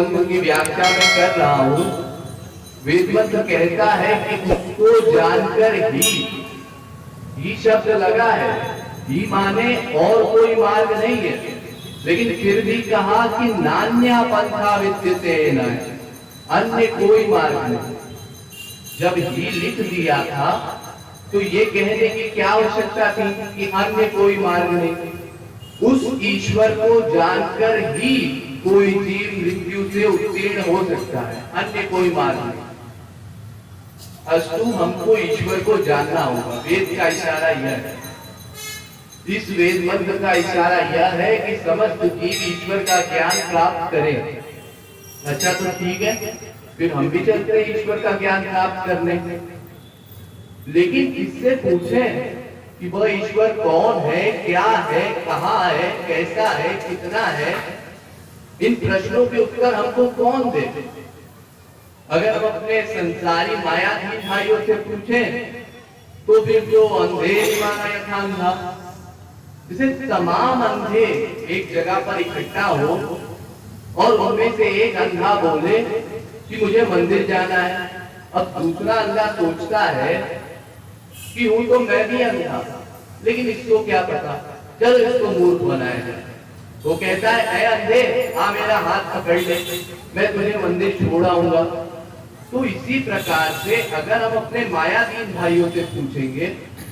मंत्र की व्याख्या मैं कर रहा हूं, वेद मंत्र कहता है कि उसको जानकर ही शब्द लगा है, ही माने और कोई मार्ग नहीं है, लेकिन फिर भी कहा कि नान्या पंथा विद्यते न, अन्य कोई मार्ग नहीं। जब ही लिख दिया था तो ये कहने की क्या आवश्यकता थी कि अन्य कोई मार्ग नहीं। उस ईश्वर को जानकर ही कोई जीव मृत्यु से उत्तीर्ण हो सकता है, अन्य कोई मार्ग नहीं। अस्तु हमको ईश्वर को जानना होगा, वेद का इशारा यह है, इस वेद मंत्र का इशारा यह है कि समस्त जीव ईश्वर का ज्ञान प्राप्त करें। अच्छा तो ठीक है, फिर हम भी चलते हैं ईश्वर का ज्ञान प्राप्त करने। लेकिन इससे पूछें कि वह ईश्वर कौन है, क्या है, कहाँ है, कैसा है, कितना है, इन प्रश्नों के उत्तर हमको कौन दे। अगर हम अपने संसारी मायाधीन भाइयों से पूछें तो फिर जो अंधे माना यथा अंधा, जिसे तमाम अंधे एक जगह पर इकट्ठा हो और उनमें से एक अंधा बोले कि मुझे मंदिर जाना है, अब दूसरा अंधा सोचता है कि हूं तो मैं भी अंधा, लेकिन इसको क्या पता, चलो इसको मूर्ख बनाया जाए। वो कहता है ऐ अंधे, आ मेरा हाथ पकड़ ले, मैं तुझे मंदिर छोड़ाऊंगा। तो इसी प्रकार से अगर हम अपने मायाधीन भाइयों से पूछेंगे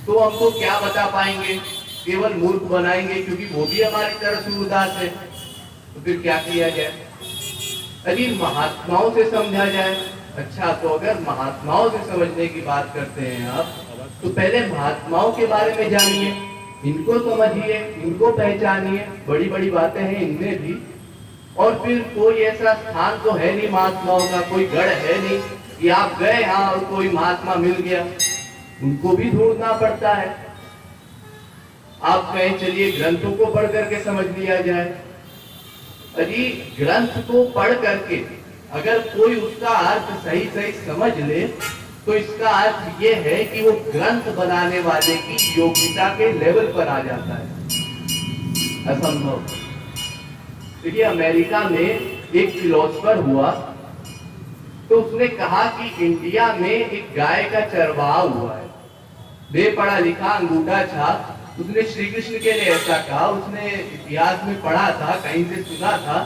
तो हमको क्या बता पाएंगे, केवल मूर्ख बनाएंगे, क्योंकि वो भी हमारी तरह से उदास है। तो फिर क्या किया जाए? यदि महात्माओं से समझा जाए। अच्छा तो अगर महात्माओं से समझने की बात करते हैं आप, तो पहले महात्माओं के बारे में जानिए, इनको समझिए, इनको पहचानिए, बड़ी बड़ी बातें हैं इनमें भी। और फिर कोई ऐसा स्थान तो है नहीं महात्माओं का, कोई गढ़ है नहीं कि आप गए हाँ और कोई महात्मा मिल गया, उनको भी ढूंढना पड़ता है। आप कहें चलिए ग्रंथों को पढ़ करके समझ लिया जाए। अजी ग्रंथ को पढ़ करके अगर कोई उसका अर्थ सही सही समझ ले तो इसका अर्थ ये है कि वो ग्रंथ बनाने वाले की योग्यता के लेवल पर आ जाता है। असंभव। देखिए अमेरिका में एक फिलोसफर हुआ तो उसने कहा कि इंडिया में एक गाय का चरवाहा हुआ है, बेपढ़ा लिखा अंगूठा छाप। उसने श्री कृष्ण के लिए ऐसा कहा, उसने इतिहास में पढ़ा था, कहीं से सुना था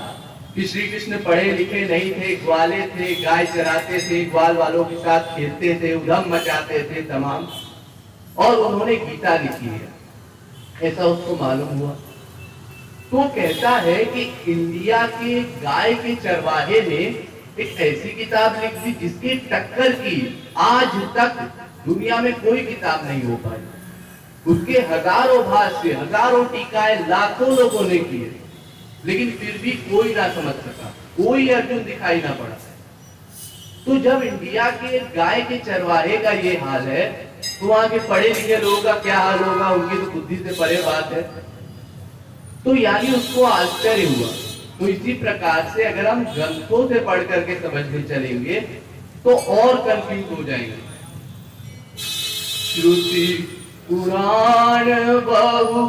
कि श्री कृष्ण पढ़े लिखे नहीं थे, ग्वाले थे, गाय चराते थे, ग्वाल वालों के साथ खेलते थे, उधम मचाते थे तमाम, और उन्होंने गीता लिखी है, ऐसा उसको मालूम हुआ। तो कहता है कि इंडिया के गाय के चरवाहे ने एक ऐसी किताब लिख दी जिसकी टक्कर की आज तक दुनिया में कोई किताब नहीं हो पाई। उसके हजारों भाष्य, हजारों टीकाएं लाखों लोगों ने किए, लेकिन फिर भी कोई ना समझ सका, कोई अर्जुन दिखाई ना पड़ा। तो जब इंडिया के गाय के चरवाहे का ये हाल है तो वहां के पढ़े लिखे लोगों का क्या हाल होगा, उनकी तो बुद्धि से परे बात है। तो यानी उसको आश्चर्य हुआ। तो इसी प्रकार से अगर हम ग्रंथों से पढ़ करके समझने चलेंगे तो और कंफ्यूज हो जाएंगे। श्रुति पुराण बहु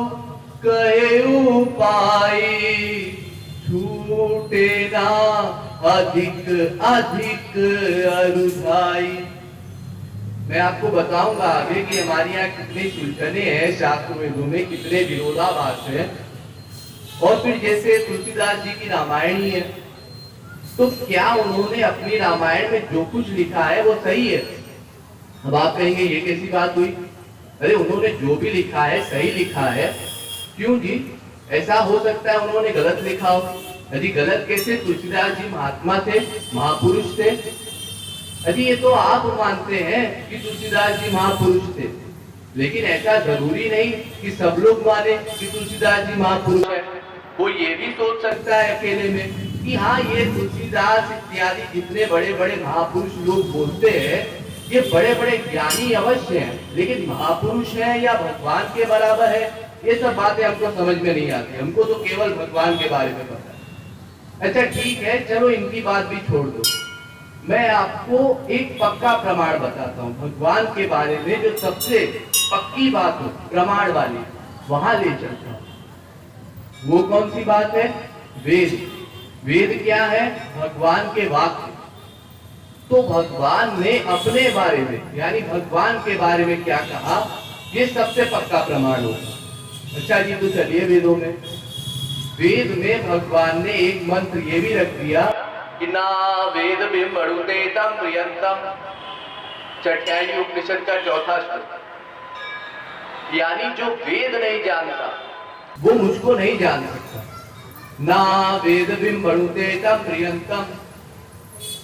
कहे उपाय, छूटे ना अधिक अधिक अरुधाई। मैं आपको बताऊंगा आगे कि हमारे यहाँ कितने सुलझने हैं, शास्त्र में कितने विरोधाभास हैं। और फिर जैसे तुलसीदास जी की रामायण ही है, तो क्या उन्होंने अपनी रामायण में जो कुछ लिखा है वो सही है? अब आप कहेंगे ये कैसी बात हुई, अरे उन्होंने जो भी लिखा है सही लिखा है। क्यों जी, ऐसा हो सकता है उन्होंने गलत लिखा हो? यदि गलत कैसे? तुलसीदास जी महात्मा थे, महापुरुष थे। यदि ये तो आप मानते हैं कि तुलसीदास जी महापुरुष थे, लेकिन ऐसा जरूरी नहीं कि सब लोग माने कि तुलसीदास जी महापुरुष है। वो ये भी सोच सकता है अकेले में कि हाँ ये तुलसीदास इत्यादि जितने बड़े बड़े महापुरुष लोग बोलते हैं ये बड़े बड़े ज्ञानी अवश्य हैं, लेकिन महापुरुष है या भगवान के बराबर है, ये सब बातें हमको समझ में नहीं आती। हमको तो केवल भगवान के बारे में पता है। अच्छा ठीक है, चलो इनकी बात भी छोड़ दो, मैं आपको एक पक्का प्रमाण बताता हूँ भगवान के बारे में, जो सबसे पक्की बात हो प्रमाण वाली, वहां ले चलता हूँ। वो कौन सी बात है? वेद। वेद क्या है? भगवान के वाक्य। तो भगवान ने अपने बारे में यानी भगवान के बारे में क्या कहा, ये सबसे पक्का प्रमाण हो। अच्छा जी, तो चलिए वेद में भगवान ने एक मंत्र ये भी रख दिया कि ना वेद बिंबड़ुते तम प्रियंतम, चाट्यायनी उपनिषद का चौथा श्लोक। यानी जो वेद नहीं जानता वो मुझको नहीं जान सकता। ना वेद बिंबड़ुते तम प्रियंतम,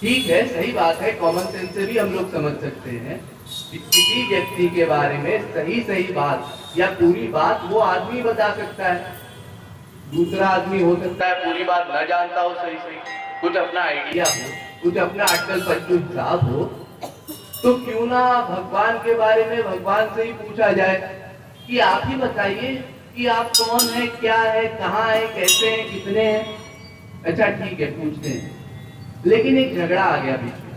ठीक है, सही बात है, कॉमन सेंस से भी हम लोग समझ सकते हैं कि किसी व्यक्ति के बारे में सही सही बात या पूरी बात वो आदमी बता सकता है। दूसरा आदमी हो सकता है पूरी बात न जानता हो, सही सही कुछ अपना आइडिया हो, कुछ अपना अटकल पच्चू हिसाब हो, तो क्यों ना भगवान के बारे में भगवान से ही पूछा जाए कि आप ही बताइए कि आप कौन है, क्या है, कहाँ है, कैसे हैं, कितने हैं। अच्छा ठीक है, पूछते हैं। लेकिन एक झगड़ा आ गया बीच में।